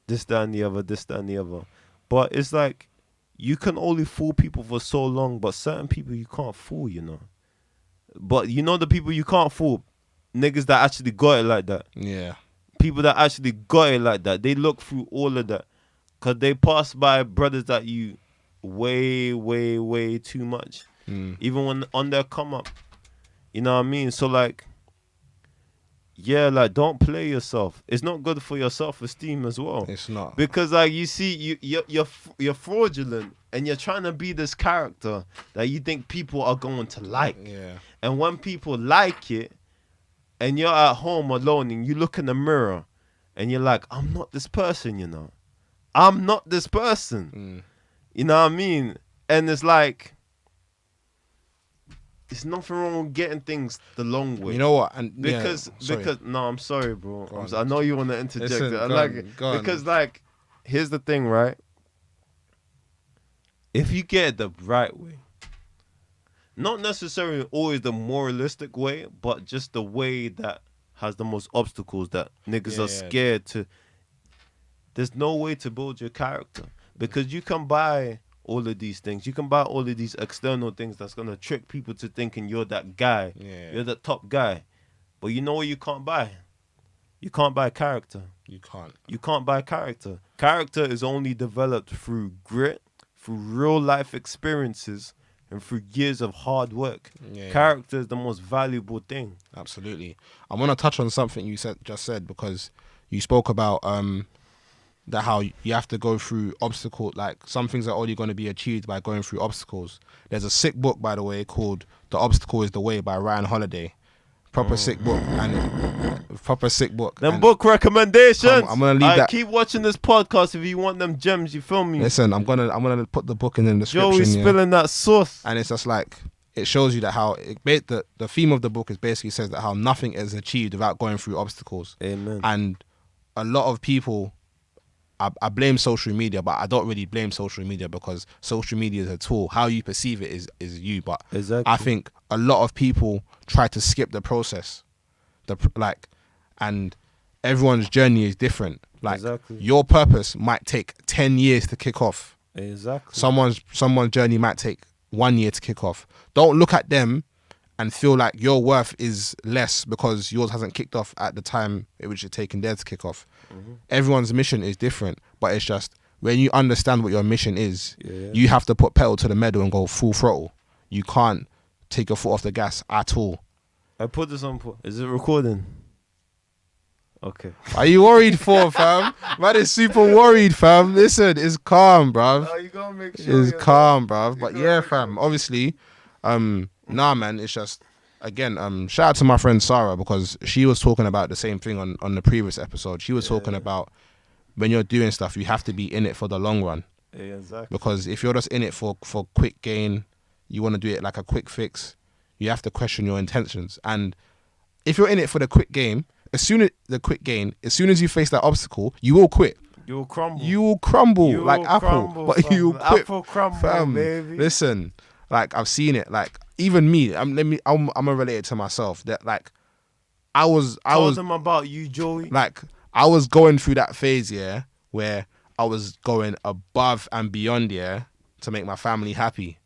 B: this, that, and the other. But it's like, you can only fool people for so long, but certain people you can't fool, you know. But you know the people you can't fool? Niggas that actually got it like that.
A: Yeah.
B: People that actually got it like that. They look through all of that. Because they pass by brothers that you way, way, way too much. Even when on their come up. You know what I mean? So like, yeah, like don't play yourself. It's not good for your self-esteem as well.
A: It's not.
B: Because like you see, you're fraudulent and you're trying to be this character that you think people are going to like.
A: Yeah.
B: And when people like it and you're at home alone and you look in the mirror and you're like, I'm not this person, you know. I'm not this person. You know what I mean? And it's like, there's nothing wrong with getting things the long way.
A: You know what? And
B: because no, I'm sorry, bro. I know you want to interject.
A: Listen,
B: I like it because like, here's the thing, right? If you get it the right way, not necessarily always the moralistic way, but just the way that has the most obstacles that niggas are scared to. There's no way to build your character because you can buy all of these things. You can buy all of these external things that's going to trick people to thinking you're that guy.
A: Yeah.
B: You're the top guy. But you know what you can't buy? You can't buy character.
A: You can't.
B: You can't buy character. Character is only developed through grit, through real life experiences, and through years of hard work. Character is the most valuable thing.
A: Absolutely. I want to touch on something you just said because you spoke about that how you have to go through obstacles, like some things are only going to be achieved by going through obstacles. There's a sick book, by the way, called The Obstacle is the Way by Ryan Holiday. Proper sick book.
B: Them book recommendations.
A: I'm gonna leave that.
B: Keep watching this podcast if you want them gems, you feel me?
A: Listen, I'm gonna put the book in the description.
B: Joey's spilling that sauce.
A: And it's just like, it shows you that how the theme of the book is basically says that how nothing is achieved without going through obstacles.
B: Amen.
A: And a lot of people, I blame social media, but I don't really blame social media because social media is a tool. How you perceive it is you. But
B: exactly.
A: I think a lot of people try to skip the process. And everyone's journey is different. Like your purpose might take 10 years to kick off.
B: Exactly.
A: Someone's journey might take 1 year to kick off. Don't look at them and feel like your worth is less because yours hasn't kicked off at the time it which it's taken theirs to kick off. Everyone's mission is different, but it's just when you understand what your mission is, you have to put pedal to the metal and go full throttle. You can't take your foot off the gas at all.
B: I put this on. Is it recording? Okay.
A: Are you worried for, fam? Man is super worried, fam. Listen, it's calm, bruv.
B: Oh, you gotta make sure
A: it's calm, bruv. But yeah, fam, obviously, nah, man, it's just, again, shout out to my friend Sarah because she was talking about the same thing on the previous episode. She was talking about when you're doing stuff, you have to be in it for the long run.
B: Yeah, exactly.
A: Because if you're just in it for quick gain, you want to do it like a quick fix, you have to question your intentions. And if you're in it for the quick game, as soon as you face that obstacle, you will quit.
B: You will crumble.
A: You will crumble
B: you
A: like
B: will
A: Apple,
B: crumble,
A: but you will quit.
B: Apple crumble,
A: fam,
B: baby.
A: Listen, like I've seen it. Like even me, I'm gonna relate it to myself. That like I was
B: them about you, Joey.
A: Like I was going through that phase, yeah, where I was going above and beyond, yeah, to make my family happy.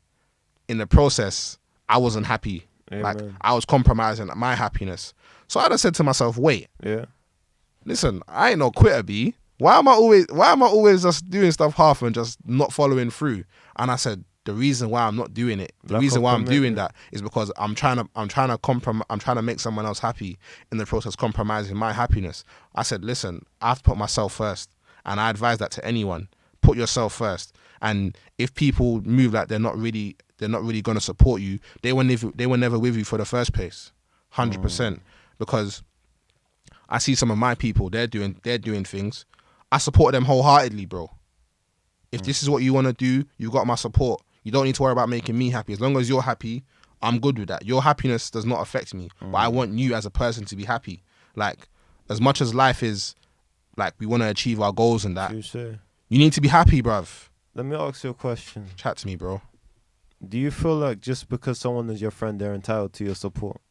A: In the process, I wasn't happy. Like,
B: Amen.
A: I was compromising my happiness. So I just said to myself, wait,
B: Yeah.
A: listen, I ain't no quitter, B. Why am I always just doing stuff half and just not following through? And I said, the reason why I'm not doing it, the
B: Lack
A: reason
B: of
A: why I'm doing
B: commitment.
A: that is because I'm trying to make someone else happy, in the process compromising my happiness. I said, listen, I have to put myself first. And I advise that to anyone. Put yourself first. And if people move like they're not really going to support you, they were never with you for the first place. 100%. Because I see some of my people, they're doing things. I support them wholeheartedly, bro. If this is what you want to do, you got my support. You don't need to worry about making me happy. As long as you're happy, I'm good with that. Your happiness does not affect me, but I want you as a person to be happy. Like, as much as life is, like, we want to achieve our goals and that,
B: Touche.
A: you need to be happy, bruv.
B: Let me ask you a question.
A: Chat to me, bro.
B: Do you feel like just because someone is your friend, they're entitled to your support?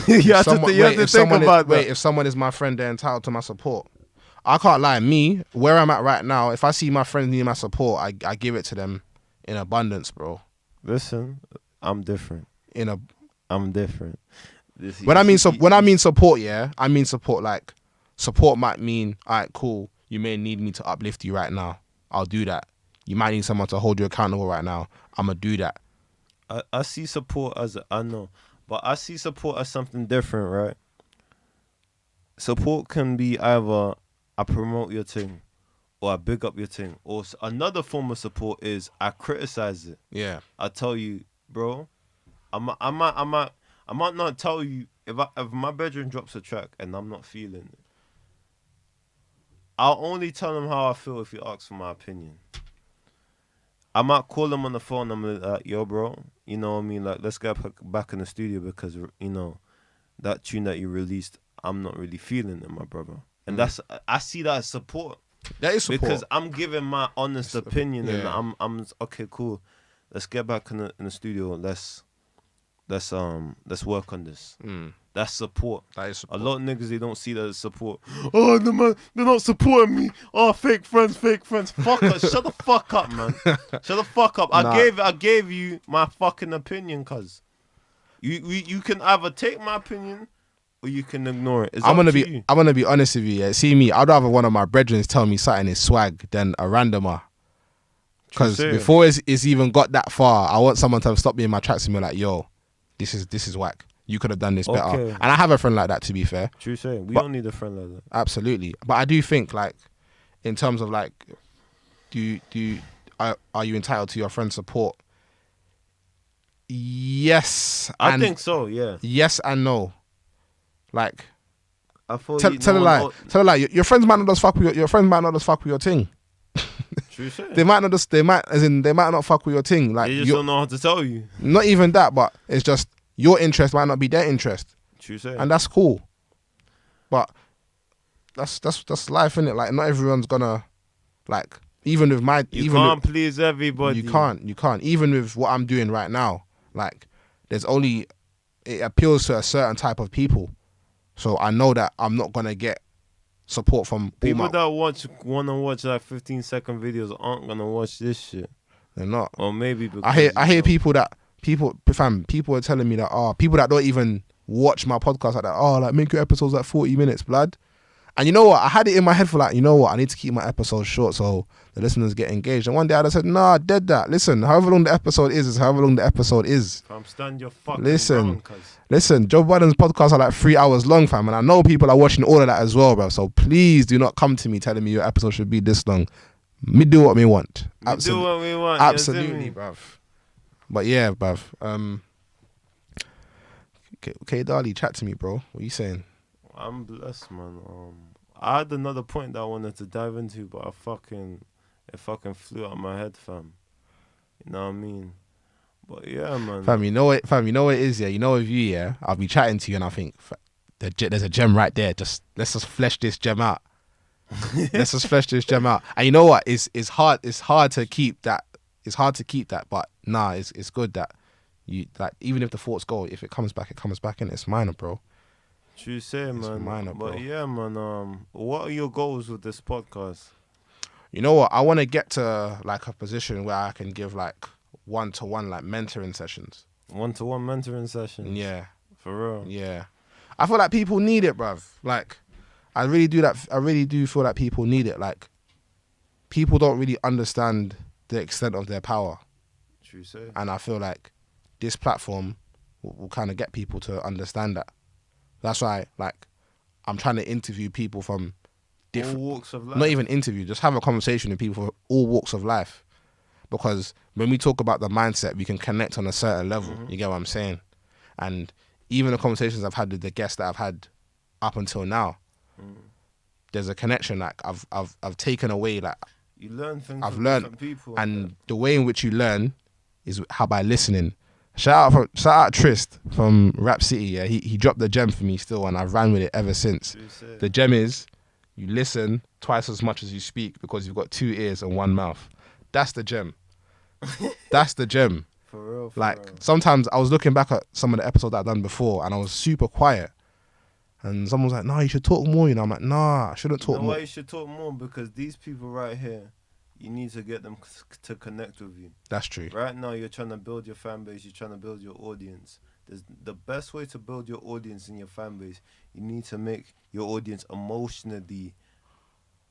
B: You have to think about that.
A: If someone is my friend, they're entitled to my support. I can't lie. Me, where I'm at right now, if I see my friends need my support, I give it to them in abundance, bro.
B: Listen, I'm different. I'm different.
A: When I mean support, yeah, I mean support. Like, support might mean, all right, cool. You may need me to uplift you right now. I'll do that. You might need someone to hold you accountable right now. I'm gonna do that.
B: I see support as I see support as something different, right? Support can be either I promote your thing, or I big up your thing, or another form of support is I criticize it.
A: Yeah.
B: I tell you, bro, I might not tell you if my bedroom drops a track and I'm not feeling it. I'll only tell them how I feel if you ask for my opinion. I might call them on the phone. I'm like, yo, bro, you know what I mean? Like, let's get back in the studio because, you know, that tune that you released, I'm not really feeling it, my brother. And I see that as support.
A: That is support.
B: Because I'm giving my honest opinion,
A: yeah.
B: and I'm okay, cool. Let's get back in the studio. Let's work on this. That's support.
A: That is support.
B: A lot of niggas, they don't see that as support. Oh, the man, they're not supporting me. Oh, fake friends. Fuck us. Shut the fuck up, man. Shut the fuck up.
A: Nah.
B: I gave you my fucking opinion, cuz. You can either take my opinion or you can ignore it.
A: I'm gonna be honest with you. Yeah. See me, I'd rather one of my brethren tell me something is swag than a randomer. Because before it's even got that far, I want someone to stop me in my tracks and be like, yo, this is whack. You could have done this better.
B: Okay.
A: And I have a friend like that, to be fair.
B: True saying. We don't need a friend like that.
A: Absolutely. But I do think, like, in terms of, like, are you entitled to your friend's support? Yes.
B: I think so, yeah.
A: Yes and no. Like,
B: I thought
A: tell a lie. Your friends might not just fuck with your friends might not just fuck with your thing.
B: True saying.
A: They might not fuck with your thing. Like,
B: They just don't know how to tell you.
A: Not even that, but it's just your interest might not be their interest.
B: True saying.
A: And that's cool. But that's life, innit? Like, not everyone's gonna, like, even with my
B: You can't please everybody.
A: You can't. Even with what I'm doing right now, like, it appeals to a certain type of people. So I know that I'm not gonna get support from
B: people that wanna watch like 15-second videos aren't gonna watch this shit.
A: They're not.
B: Or maybe because
A: I hear people are telling me that people that don't even watch my podcast like that, like, make your episodes like 40 minutes, blood. And you know what? I had it in my head for, like, you know what? I need to keep my episodes short so the listeners get engaged. And one day I just said, nah, dead that. Listen, however long the episode is however long the episode is.
B: Fam, stand your fucking
A: Listen,
B: ground,
A: listen, Joe Biden's podcasts are like 3 hours long, fam. And I know people are watching all of that as well, bro. So please do not come to me telling me your episode should be this long. Me do what me want.
B: Do what we want.
A: Absolutely, bruv. But yeah, bruv. Kdali, chat to me, bro. What are you saying?
B: I'm blessed, man. I had another point that I wanted to dive into, but it fucking flew out of my head, fam. You know what I mean? But yeah, man.
A: Fam, you know what it is, yeah? You know, with you, yeah? I'll be chatting to you and I think, there's a gem right there. Let's just flesh this gem out. Let's just flesh this gem out. And you know what? It's hard to keep that. It's hard to keep that, but nah, it's good that you, like, even if the thoughts go, if it comes back, and it's minor, bro.
B: True say,
A: It's
B: man.
A: minor, bro.
B: But yeah, man. What are your goals with this podcast?
A: You know what? I want to get to like a position where I can give like one-to-one like mentoring sessions.
B: One-to-one mentoring sessions.
A: Yeah,
B: For real.
A: yeah. I feel like people need it, bruv. Like, I really do that. I really do feel like people need it. Like, people don't really understand the extent of their power,
B: True say.
A: and I feel like this platform will kind of get people to understand that. That's why, like, I'm trying to interview people from different
B: All walks of life.
A: not even interview, just have a conversation with people from all walks of life. Because when we talk about the mindset, we can connect on a certain level. You get what I'm saying? And even the conversations I've had with the guests that I've had up until now, there's a connection. Like I've taken away, like
B: You learn things
A: I've
B: from
A: learned,
B: different people.
A: and the way in which you learn is how by listening. Shout out Trist from Rap City. Yeah, he dropped the gem for me still, and I've ran with it ever since.
B: True say.
A: The gem is you listen twice as much as you speak because you've got 2 ears and 1 mouth. That's the gem. That's the gem.
B: For real.
A: Like
B: real.
A: sometimes I was looking back at some of the episodes that I've done before, and I was super quiet. And someone was like, "No, you should talk more." You know, I'm like, "Nah, I shouldn't talk
B: You know
A: more."
B: why you should talk more? Because these people right here, you need to get them to connect with you.
A: That's true.
B: Right now, you're trying to build your fan base. You're trying to build your audience. The best way to build your audience and your fan base, you need to make your audience emotionally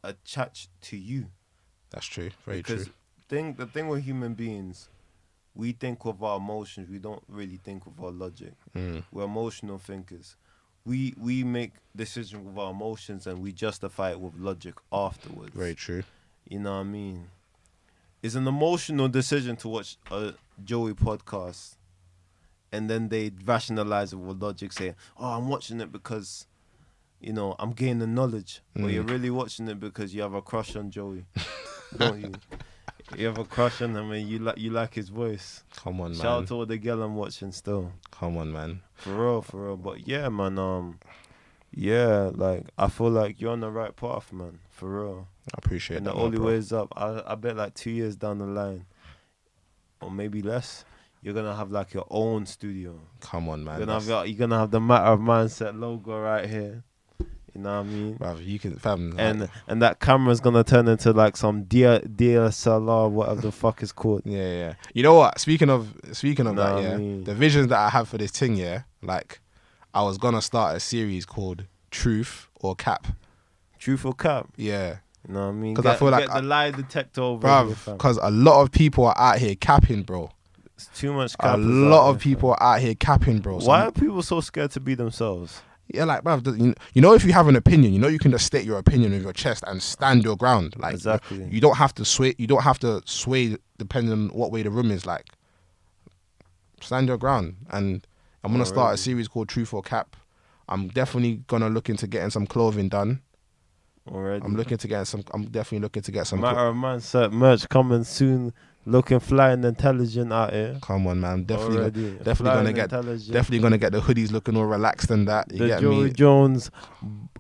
B: attached to you.
A: That's true. Very
B: Because
A: true.
B: the thing with human beings, we think with our emotions. We don't really think with our logic. We're emotional thinkers. We make decisions with our emotions and we justify it with logic afterwards.
A: Very true.
B: You know what I mean? It's an emotional decision to watch a Joey podcast, and then they rationalize it with logic, say, "Oh, I'm watching it because, I'm gaining knowledge." But you're really watching it because you have a crush on Joey, don't you? You have a crush on him, and you like his voice.
A: Come on, man.
B: Shout out to all the girl I'm watching still.
A: Come on, man.
B: For real. But yeah, man. Yeah, like I feel like you're on the right path, man. For real.
A: I appreciate
B: And
A: that.
B: the only
A: bro.
B: way is up. I bet like 2 years down the line, or maybe less, you're gonna have like your own studio.
A: Come on, man.
B: You're gonna have the Matter of Mindset logo right here. You know what I mean?
A: Bruv, you can, fam.
B: And that camera's gonna turn into like some DSLR, whatever the fuck it's called.
A: Yeah. You know what? Speaking of
B: Know
A: that,
B: what
A: yeah,
B: I mean?
A: the visions that I have for this thing, yeah, like I was gonna start a series called Truth or Cap.
B: Truth or cap?
A: Yeah,
B: You know what I mean?
A: 'Cause I feel like
B: get the lie detector over here,
A: bruv,
B: fam.
A: because a lot of people are out here capping, bro.
B: It's too much
A: A
B: cap.
A: lot of people are out here capping, bro. So
B: Why are people so scared to be themselves?
A: yeah, like, bruv, you know, if you have an opinion, you can just state your opinion with your chest and stand your ground. Like,
B: Exactly.
A: you don't have to sway. You don't have to sway depending on what way the room is. Like, stand your ground. And I'm gonna start a
B: Already.
A: series called Truth or Cap. I'm definitely gonna look into getting some clothing done.
B: Already.
A: I'm definitely looking to get some.
B: Matter of Mindset merch coming soon. Looking fly and intelligent out here.
A: Come on, man. Definitely
B: Fly
A: gonna
B: and
A: get.
B: intelligent.
A: Definitely gonna get the hoodies looking all relaxed and that. You
B: The
A: get
B: Joey
A: me?
B: Jones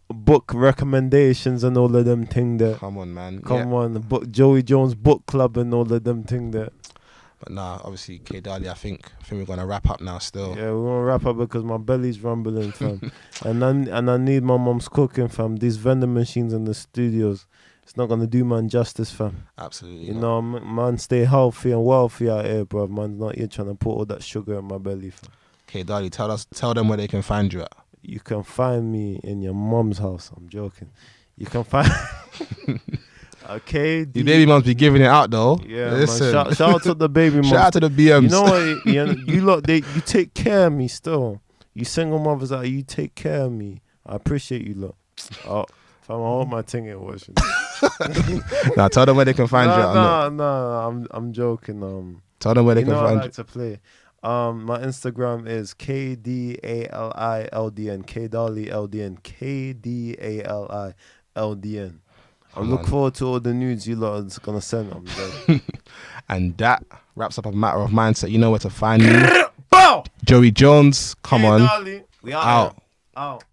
B: book recommendations and all of them thing there.
A: Come on, man.
B: Come on, the book Joey Jones book club and all of them thing there.
A: But nah, obviously, Kdali, I think we're gonna wrap up now. Still.
B: Yeah, we're gonna wrap up because my belly's rumbling, fam. and I need my mom's cooking, fam. These vending machines in the studios, it's not gonna do man justice, fam.
A: Absolutely.
B: You
A: not.
B: know, man, stay healthy and wealthy out here, bro. Man's not here trying to put all that sugar in my belly, fam.
A: Kdali, tell them where they can find you at.
B: You can find me in your mom's house. I'm joking. You can find. Okay.
A: The baby mums be giving it out though.
B: Yeah,
A: listen.
B: man. Shout out to the baby mums.
A: Shout out to the BMs.
B: You know what? You lot, you take care of me still. You single mothers out, you take care of me. I appreciate you lot. Oh, fam, I hope my thing ain't washing.
A: Nah, tell them where they can find you.
B: No, I'm joking.
A: Tell them where they
B: You
A: can
B: know I
A: find
B: like to play. My Instagram is KDALILDN. Kdali LDN. KDALILDN. I look forward to all the nudes you lot is gonna send. I'm joking.
A: And that wraps up a Matter of Mindset. You know where to find me.
B: Bow!
A: Joey Jones, come on.
B: Kdali, we out.
A: Out.
B: Out.